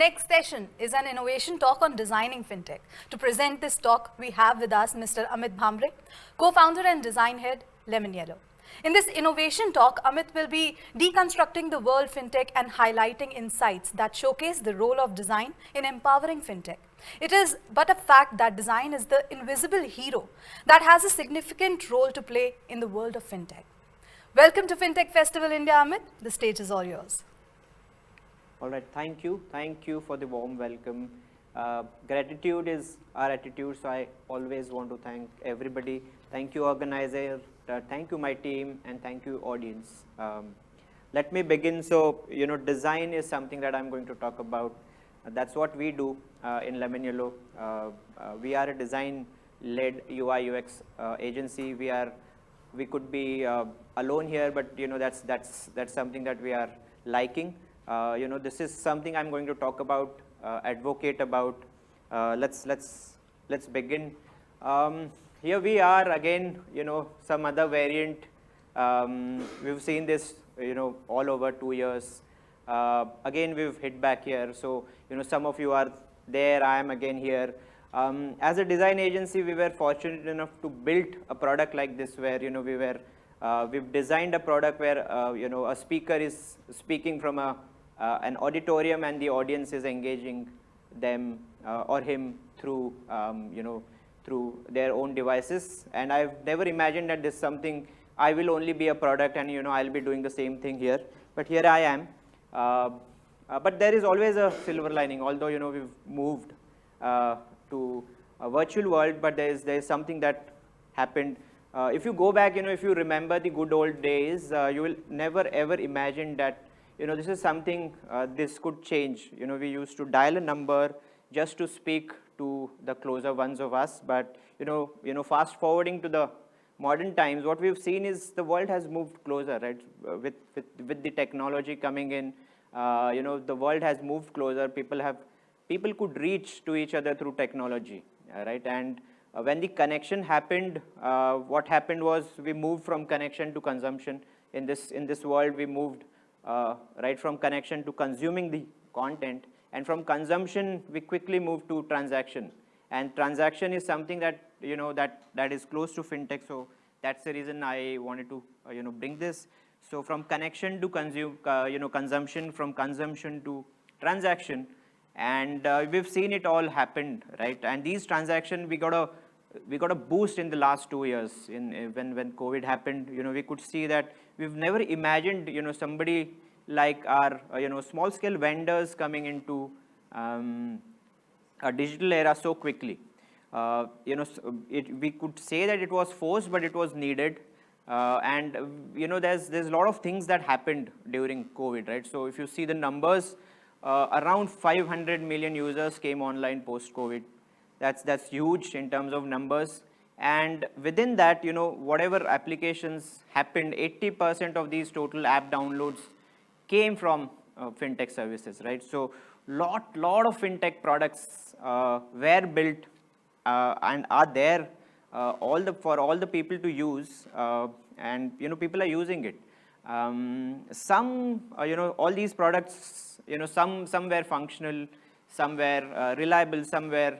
next session is an innovation talk on designing fintech. To present this talk, we have with us Mr. Amit Bhambre, co-founder and design head, Lemon Yellow. In this innovation talk, Amit will be deconstructing the world fintech and highlighting insights that showcase the role of design in empowering fintech. It is but a fact that design is the invisible hero that has a significant role to play in the world of fintech. Welcome to FinTech Festival India, Amit. The stage is all yours. All right, thank you. Thank you for the warm welcome. Gratitude is our attitude, so I always want to thank everybody. Thank you, organizer. Thank you, my team, and thank you, audience. Let me begin. So, design is something that I'm going to talk about. That's what we do in Lemon Yellow. We are a design-led UI UX agency. We could be alone here, but that's something that we are liking. This is something I'm going to talk about, advocate about. Let's begin. Here we are again, some other variant. We've seen this, all over 2 years. Again, we've hit back here. So, some of you are there. I am again here. As a design agency, we were fortunate enough to build a product like this, where we've designed a product where a speaker is speaking from an auditorium, and the audience is engaging them or him through through their own devices. And I've never imagined that this is something I will only be a product, and I'll be doing the same thing here. But here I am. But there is always a silver lining. Although we've moved to a virtual world, but there is something that happened. If you go back, if you remember the good old days, you will never ever imagine that this is something this could change. We used to dial a number just to speak to the closer ones of us. But fast forwarding to the modern times, what we've seen is the world has moved closer, right? With the technology coming in, the world has moved closer. People could reach to each other through technology, right? And when the connection happened, what happened was we moved from connection to consumption. In this world, we moved right from connection to consuming the content, and from consumption we quickly moved to transaction. And transaction is something that that is close to fintech. So that's the reason I wanted to bring this. So from connection to consumption, from consumption to transaction, and we've seen it all happen, right? And these transactions, we got a boost in the last 2 years. When COVID happened, we could see that we've never imagined somebody like our small scale vendors coming into a digital era so quickly. We could say that it was forced, but it was needed. And there's a lot of things that happened during COVID, right? So if you see the numbers, around 500 million users came online post COVID. That's huge in terms of numbers. And within that, whatever applications happened, 80% of these total app downloads came from fintech services, right? So lot of fintech products were built and are there for all the people to use, and people are using it. Some all these products, some were functional, some were reliable, some were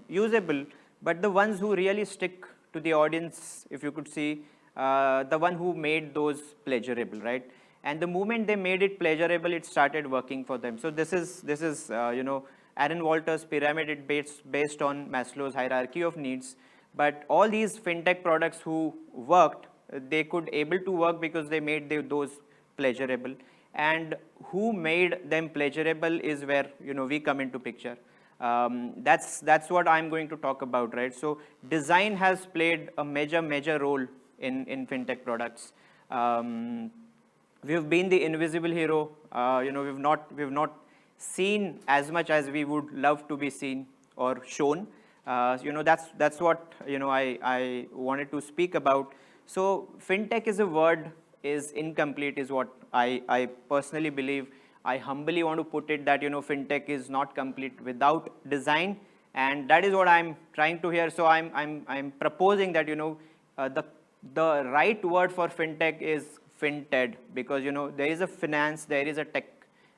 usable, but the ones who really stick to the audience, if you could see, the one who made those pleasurable, right? And the moment they made it pleasurable, it started working for them. So this is Aaron Walter's pyramid. It's based on Maslow's hierarchy of needs. But all these fintech products who worked, they could able to work because they made those pleasurable. And who made them pleasurable is where we come into picture. That's what I'm going to talk about, right? So design has played a major role in fintech products. We've been the invisible hero. We've not seen as much as we would love to be seen or shown. That's what I wanted to speak about. So fintech is a word is incomplete, is what I personally believe. I humbly want to put it that fintech is not complete without design, and that is what I'm trying to hear. So I'm proposing that the right word for fintech is FinTech, because there is a finance, there is a tech,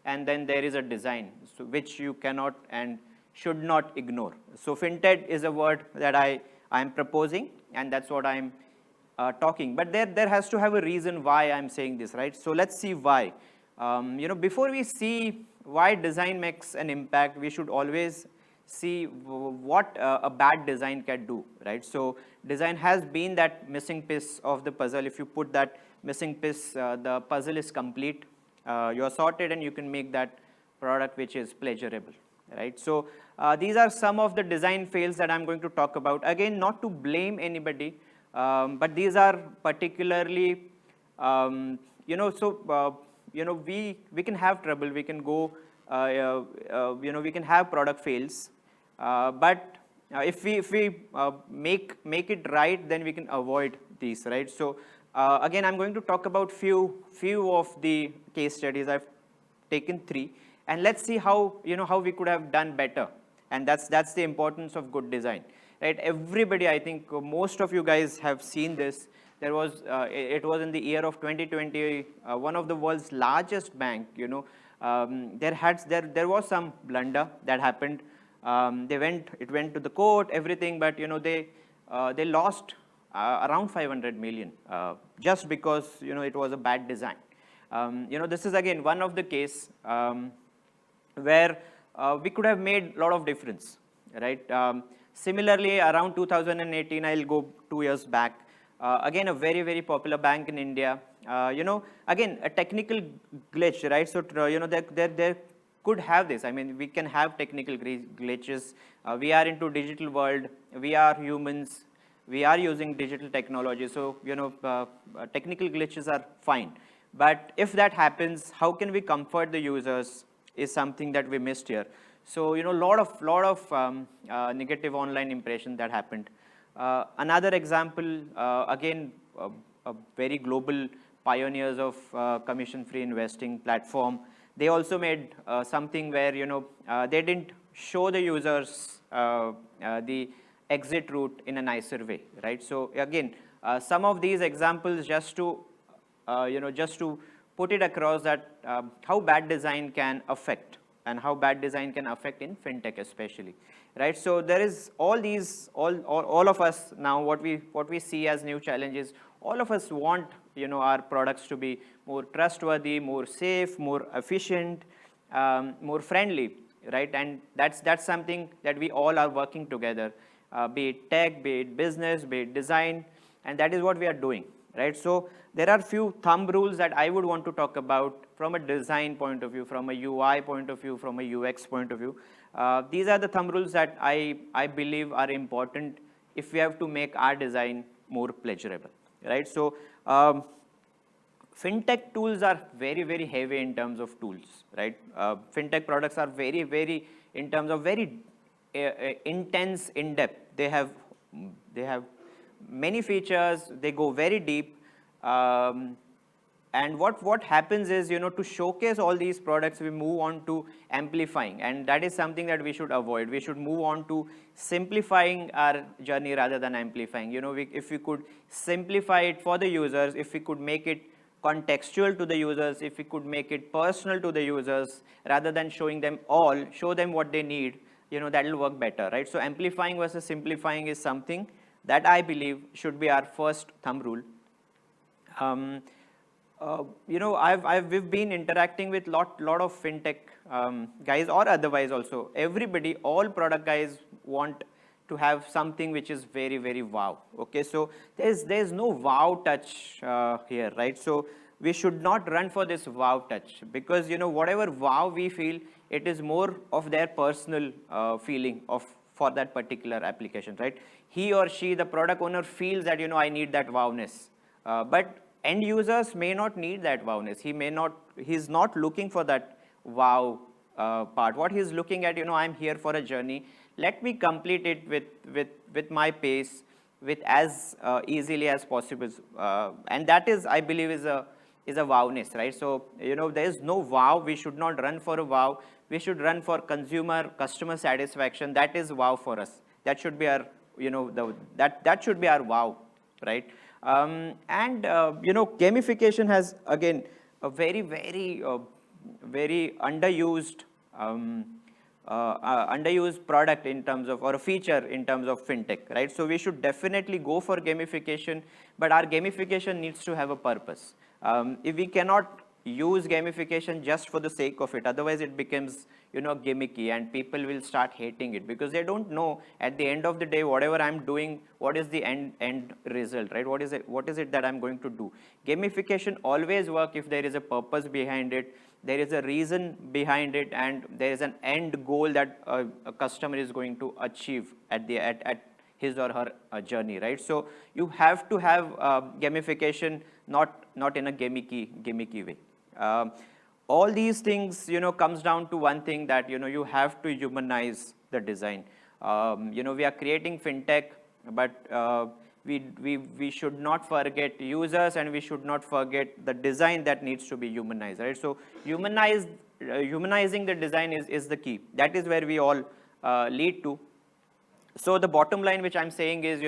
and then there is a design, so which you cannot and should not ignore. So FinTech is a word that I am proposing, and that's what I'm talking. But there has to have a reason why I'm saying this, right? So let's see why. Before we see why design makes an impact, we should always see what a bad design can do, right? So design has been that missing piece of the puzzle. If you put that missing piece, the puzzle is complete. You're sorted, and you can make that product which is pleasurable, right? So these are some of the design fails that I'm going to talk about. Again, not to blame anybody, but these are particularly, we can have trouble, we can go, we can have product fails, but if we make it right, then we can avoid these, right? So again, I'm going to talk about few of the case studies. I've taken 3, and let's see how how we could have done better. And that's the importance of good design, right? Everybody, I think most of you guys have seen this. There was it was in the year of 2020, one of the world's largest bank, there was some blunder that happened. It went to the court, everything, but they lost around 500 million just because it was a bad design. This is again one of the case where we could have made a lot of difference, right? Similarly, around 2018, I'll go 2 years back. Again, a very, very popular bank in India. Again, a technical glitch, right? So, there could have this. I mean, we can have technical glitches. We are into digital world. We are humans. We are using digital technology. So, technical glitches are fine. But if that happens, how can we comfort the users is something that we missed here. So, lot of negative online impression that happened. Another example, again, a very global pioneers of commission-free investing platform. They also made something where, they didn't show the users the exit route in a nicer way, right? So again, some of these examples just to put it across that how bad design can affect, and how bad design can affect in FinTech especially, right? So there is all of us now, what we see as new challenges. All of us want our products to be more trustworthy, more safe, more efficient, more friendly, right? And that's something that we all are working together, be it tech, be it business, be it design, and that is what we are doing, right? So there are few thumb rules that I would want to talk about from a design point of view, from a UI point of view, from a UX point of view. These are the thumb rules that I believe are important if we have to make our design more pleasurable, right? So FinTech tools are very, very heavy in terms of tools, right? FinTech products are very, very, in terms of very intense, in-depth. They have many features, they go very deep. And what happens is, to showcase all these products, we move on to amplifying, and that is something that we should avoid. We should move on to simplifying our journey rather than amplifying. If we could simplify it for the users, if we could make it contextual to the users, if we could make it personal to the users, rather than showing them all, show them what they need, that will work better, right? So amplifying versus simplifying is something that I believe should be our first thumb rule. We've been interacting with lot of FinTech guys, or otherwise also. Everybody, all product guys want to have something which is very, very wow. Okay, so there's no wow touch here, right? So we should not run for this wow touch, because whatever wow we feel, it is more of their personal feeling for that particular application, right? He or she, the product owner, feels that I need that wowness, but end users may not need that wowness. He's not looking for that wow part. What he's looking at, I'm here for a journey. Let me complete it with my pace, with as easily as possible. And that is, I believe, is a wowness, right? So, there is no wow. We should not run for a wow. We should run for customer satisfaction. That is wow for us. That should be our, that should be our wow, right? Gamification has, again, a very, very very underused underused product in terms of, or a feature in terms of fintech, right? So we should definitely go for gamification, but our gamification needs to have a purpose. If we cannot use gamification just for the sake of it, otherwise it becomes, gimmicky, and people will start hating it because they don't know at the end of the day, whatever I'm doing, what is the end result, right? What is it that I'm going to do? Gamification always work if there is a purpose behind it, there is a reason behind it, and there is an end goal that a customer is going to achieve at his or her journey, right? So you have to have gamification, not in a gimmicky way. All these things, comes down to one thing, that, you have to humanize the design. We are creating fintech, but we should not forget users, and we should not forget the design that needs to be humanized, right? So humanizing the design is the key. That is where we all lead to. So the bottom line which I'm saying is,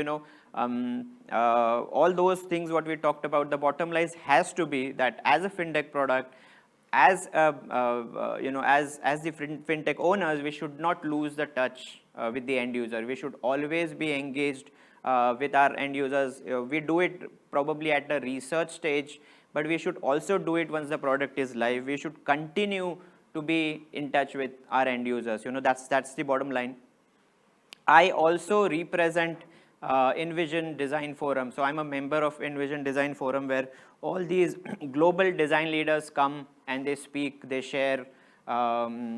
all those things what we talked about, the bottom line has to be that as a fintech product, as as the fintech owners, we should not lose the touch with the end user. We should always be engaged with our end users. We do it probably at the research stage, but we should also do it once the product is live. We should continue to be in touch with our end users. That's the bottom line. I also represent Envision Design Forum. So I'm a member of Envision Design Forum, where all these global design leaders come and they speak, they share.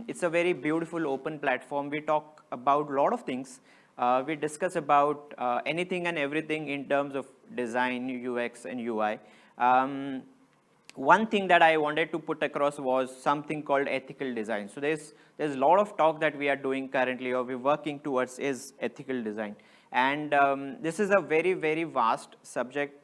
It's a very beautiful open platform. We talk about a lot of things. We discuss about anything and everything in terms of design, UX and UI. One thing that I wanted to put across was something called ethical design. So there's a lot of talk that we are doing currently, or we're working towards, is ethical design. And this is a very, very vast subject.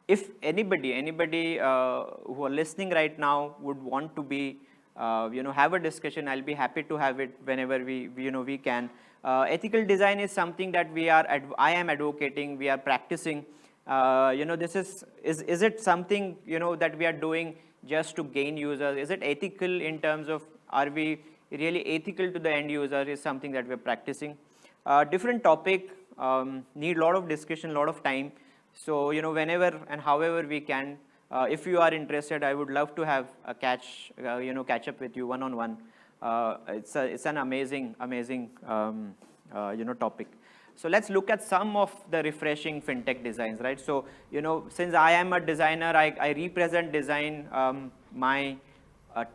If anybody who are listening right now would want to be, have a discussion, I'll be happy to have it whenever we can. Ethical design is something that I am advocating, we are practicing. This is it something, that we are doing just to gain users? Is it ethical in terms of, are we really ethical to the end user, is something that we're practicing. Different topic, need a lot of discussion, a lot of time. So, whenever and however we can, if you are interested, I would love to have a catch up with you one-on-one. It's an amazing topic. So let's look at some of the refreshing fintech designs, right? So, since I am a designer, I represent design. My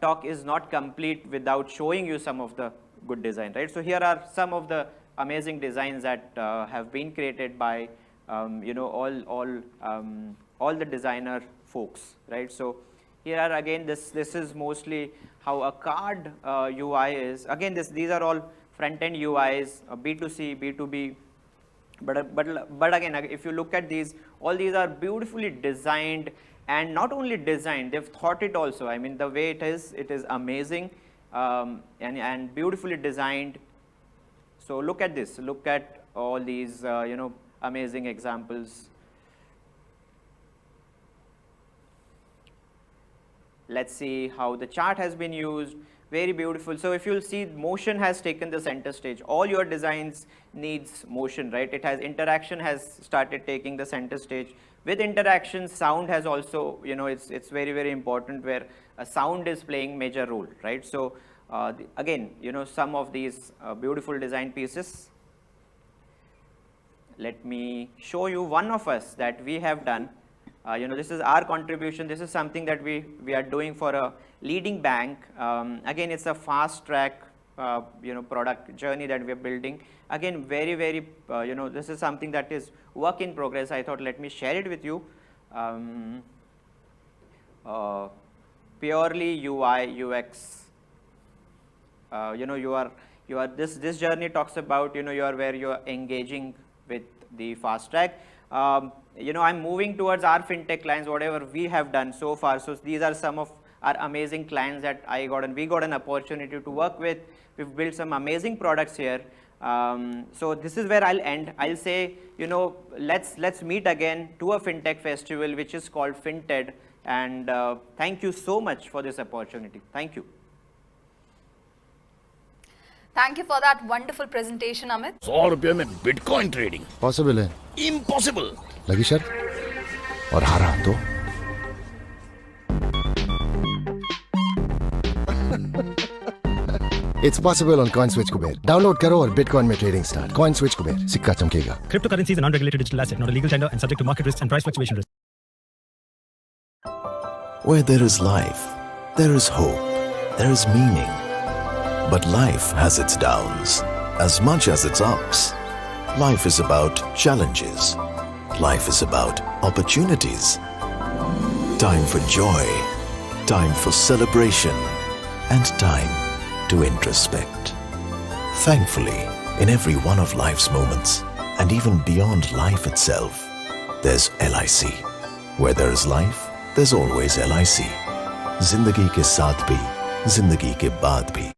talk is not complete without showing you some of the good design, right? So here are some of the amazing designs that have been created by, all the designer folks, right? So here are, again, this is mostly how a card UI is. Again, these are all front-end UIs, B2C, B2B. But again, if you look at these, all these are beautifully designed, and not only designed, they've thought it also. I mean, the way it is amazing, and beautifully designed. So look at this. Look at all these, amazing examples. Let's see how the chart has been used. Very beautiful. So if you'll see, motion has taken the center stage. All your designs needs motion, right? It has interaction has started taking the center stage. With interaction, sound has also, it's very, very important, where a sound is playing major role, right? So again, some of these beautiful design pieces. Let me show you one of us that we have done. This is our contribution. This is something that we are doing for a leading bank. Again, it's a fast track, product journey that we are building. Again, very, very, this is something that is work in progress. I thought, let me share it with you. Purely UI, UX. You are this journey talks about, you are where you are engaging with the fast track. I'm moving towards our fintech clients, whatever we have done so far. So these are some of our amazing clients that we got an opportunity to work with. We've built some amazing products here. So this is where I'll end. I'll say, let's meet again to a fintech festival, which is called FinTech. And thank you so much for this opportunity. Thank you. Thank you for that wonderful presentation, Amit. 100 रुपये में bitcoin trading possible है। Impossible. लगी शर्त और हारा तो It's possible on CoinSwitch Kuber. Download करो और बिटकॉइन में ट्रेडिंग स्टार्ट। CoinSwitch Kuber, सिक्का चमकेगा। Cryptocurrency is an unregulated digital asset, not a legal tender and subject to market risks and price fluctuation risks. Where there is life, there is hope, there is meaning. But life has its downs as much as its ups. Life is about challenges. Life is about opportunities. Time for joy, time for celebration, and time to introspect. Thankfully, in every one of life's moments, and even beyond life itself, there's LIC. Where there is life, there's always LIC. Zindagi ke saath bhi, zindagi ke baad bhi.